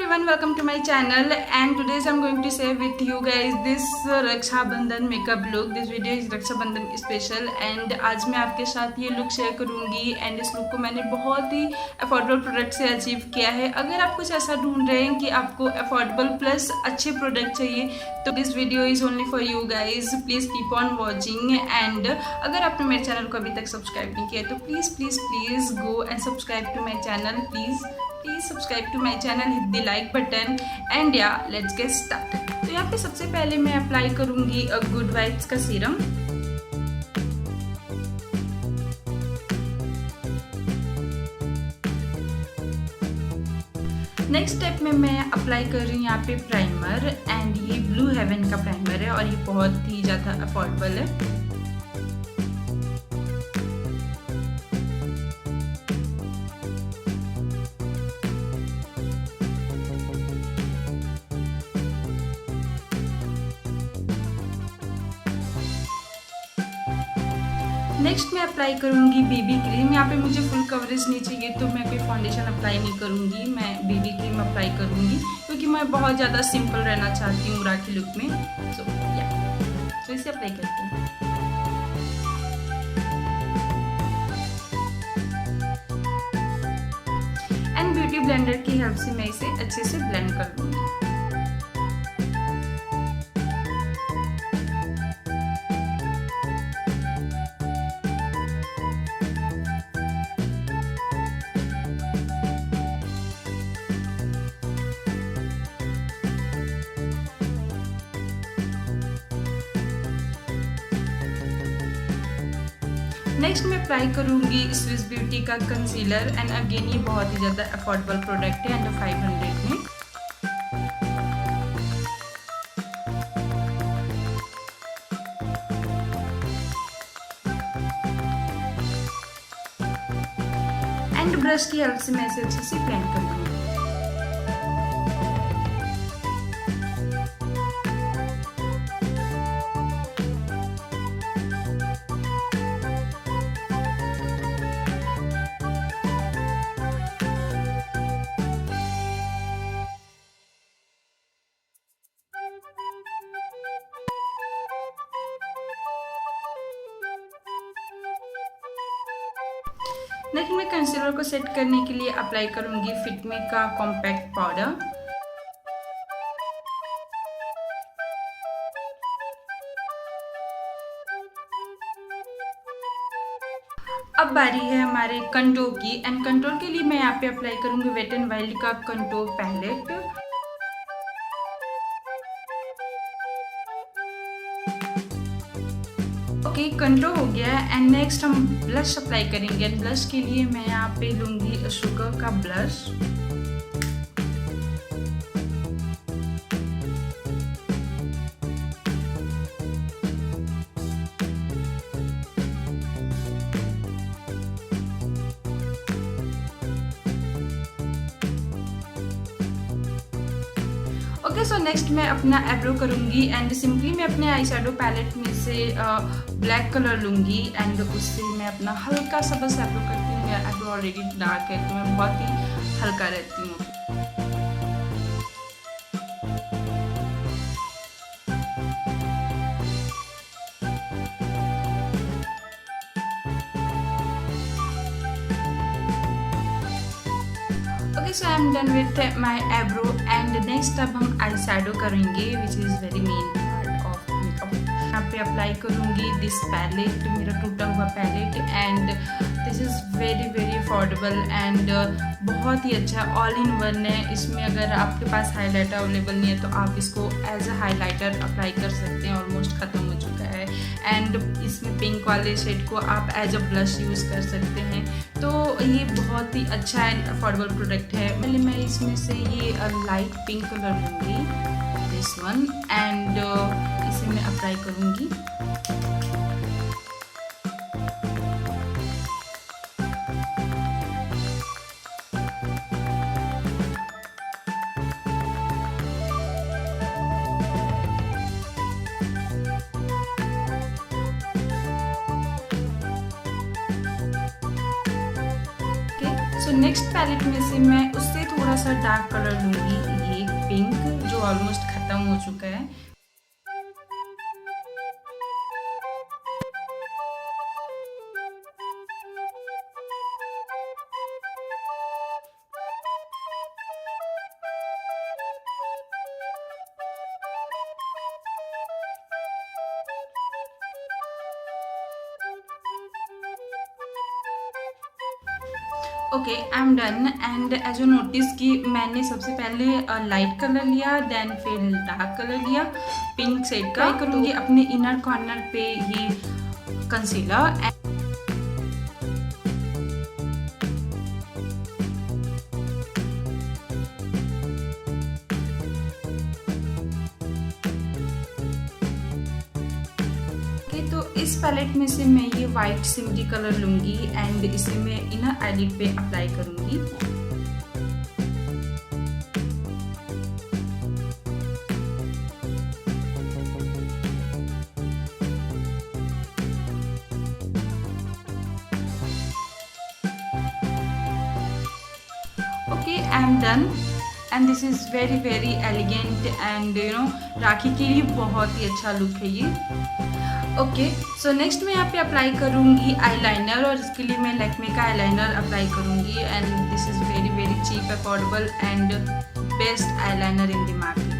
everyone, welcome to my channel and today I'm going to share with you guys this Raksha bandhan makeup look. This video is Raksha bandhan special and आज मैं आपके साथ ये look share करूँगी and इस look को मैंने बहुत ही अफोर्डेबल प्रोडक्ट से अचीव किया है। अगर आप कुछ ऐसा ढूंढ रहे हैं कि आपको अफोर्डेबल प्लस अच्छे प्रोडक्ट चाहिए तो this video is only for you guys. Please keep on watching and अगर आपने मेरे चैनल को अभी तक सब्सक्राइब नहीं किया तो please go and subscribe to my channel. Please subscribe to my channel, hit the like button and या लेट्स गेट स्टार्टेड। तो यहाँ पे सबसे पहले मैं अप्लाई करूँगी गुड वाइब्स का सीरम। नेक्स्ट स्टेप में मैं अप्लाई कर रही हूँ यहाँ पे प्राइमर एंड ये ब्लू हेवन का प्राइमर है और ये बहुत ही ज़्यादा अफोर्डेबल है। नेक्स्ट मैं अप्लाई करूँगी बेबी क्रीम। यहाँ पे मुझे फुल कवरेज नहीं चाहिए तो मैं कोई फाउंडेशन अप्लाई नहीं करूँगी, मैं बेबी क्रीम अप्लाई करूँगी क्योंकि मैं बहुत ज़्यादा सिंपल रहना चाहती हूँ राखी लुक में। तो इसे अप्लाई करते हैं। एंड ब्यूटी ब्लेंडर की हेल्प से मैं इसे अच्छे से ब्लेंड कर लूँगी। नेक्स्ट मैं अप्लाई करूँगी स्विस ब्यूटी का कंसीलर एंड अगेन ये बहुत ही ज़्यादा अफोर्डेबल प्रोडक्ट है अंडर 500 में। एंड ब्रश की हेल्प से मैं इसे अच्छे से ब्लेंड कर लूँगी। नेक्स्ट मैं कंसीलर को सेट करने के लिए अप्लाई करूंगी फिटमी का कॉम्पैक्ट पाउडर। अब बारी है हमारे कंटूर की एंड कंटूर के लिए मैं यहाँ पे अप्लाई करूंगी वेट एंड वाइल्ड का कंटूर पैलेट। ओके, कंटूर हो गया है एंड नेक्स्ट हम ब्लश अप्लाई करेंगे एंड ब्लश के लिए मैं यहाँ पे लूँगी शुगर का ब्लश। ओके सो नेक्स्ट मैं अपना आईब्रो करूँगी एंड सिंपली मैं अपने आई शैडो पैलेट में से ब्लैक कलर लूँगी एंड उससे मैं अपना हल्का सा बस आईब्रो करती हूँ। मेरा आईब्रो ऑलरेडी डार्क है तो मैं बहुत ही हल्का रहती हूँ। Okay so I am done with my eyebrow and next अब हम आई शैडो करेंगे which is very main part of makeup. यहाँ पे अप्लाई करूँगी दिस पैलेट, मेरा टूटा हुआ palette and this is very affordable and बहुत ही अच्छा ऑल इन वन है। इसमें अगर आपके पास हाइलाइटर अवेलेबल नहीं है तो आप इसको एज अ हाइलाइटर अप्लाई कर सकते हैं। ऑलमोस्ट ख़त्म हो चुका है एंड इसमें पिंक वाले शेड को आप एज अ ब्लश यूज़ कर सकते हैं। तो ये बहुत ही अच्छा एंड अफोर्डेबल प्रोडक्ट है। पहले मैं इसमें से ये लाइट पिंक कलर लूँगी दिस वन एंड इसे मैं अप्लाई करूँगी। सो नेक्स्ट पैलेट में से मैं उससे थोड़ा सा डार्क कलर लूँगी पिंक जो ऑलमोस्ट ख़त्म हो चुका है। Okay, I am done. And as you notice कि मैंने सबसे पहले लाइट कलर लिया, देन फिर डार्क कलर लिया पिंक शेड का। करूँगी अपने इनर कॉर्नर पे ये कंसीलर। तो इस पैलेट में से मैं ये वाइट सिमरी कलर लूँगी एंड इसे मैं इनर आईलिड पे अप्लाई करूँगी। Okay, I am done and this is very very elegant and you know Rakhi के लिए बहुत ही अच्छा लुक है ये। ओके, सो नेक्स्ट मैं यहाँ पे अप्लाई करूँगी आईलाइनर और इसके लिए मैं लैक्मे का आईलाइनर अप्लाई करूँगी and this is very very cheap, affordable and best eyeliner in the market.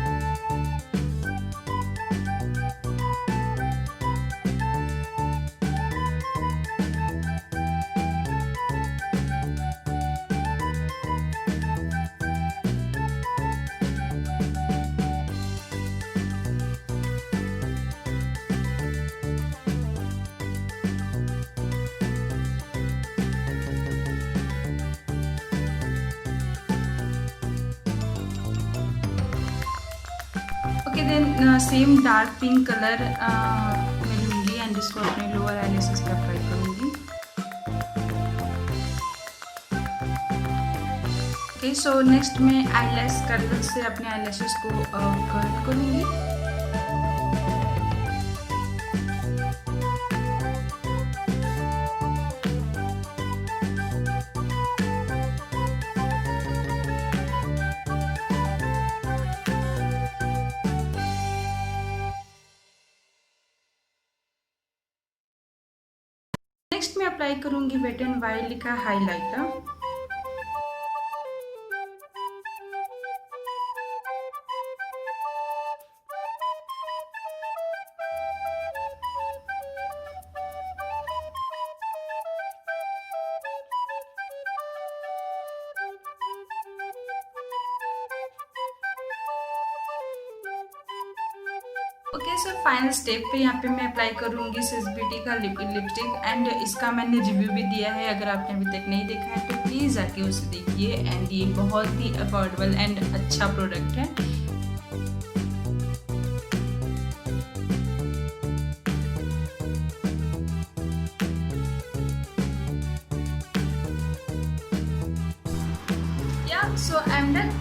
Okay, then same dark pink colour मैं लूँगी एंड इसको अपने लोअर आईलैशेस पे अप्लाई करूँगी। ओके, सो नेक्स्ट मैं आईलैश कर्ल से अपने आईलैशेस को कर्ल करूँगी। नेक्स्ट मैं अप्लाई करूँगी वेट एंड वाइल्ड का highlighter. Okay, so final step पे यहाँ पे मैं अप्लाई करूँगी सिस ब्यूटी का लिपस्टिक एंड इसका मैंने रिव्यू भी दिया है। अगर आपने अभी तक नहीं देखा है तो प्लीज़ जाके उसे देखिए एंड ये बहुत ही अफोर्डेबल एंड अच्छा प्रोडक्ट है। Yeah so I am done.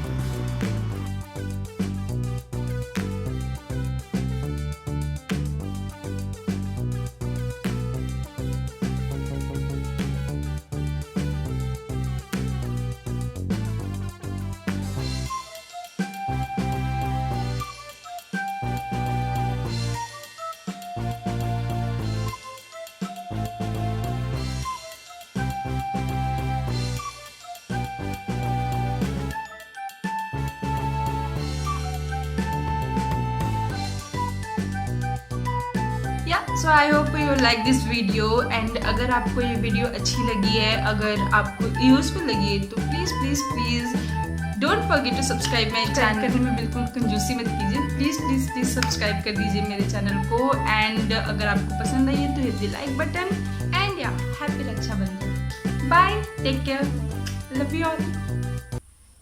So I hope you like this video and अगर आपको ये वीडियो अच्छी लगी है, अगर आपको यूजफुल लगी है तो please please please don't forget to subscribe my channel. करने में बिल्कुल कंजूसी मत कीजिए, प्लीज़ प्लीज़ प्लीज़ सब्सक्राइब कर दीजिए मेरे चैनल को एंड अगर आपको पसंद आई है तो hit the like button and yeah happy Raksha Bandhan. Bye, take care, love you all.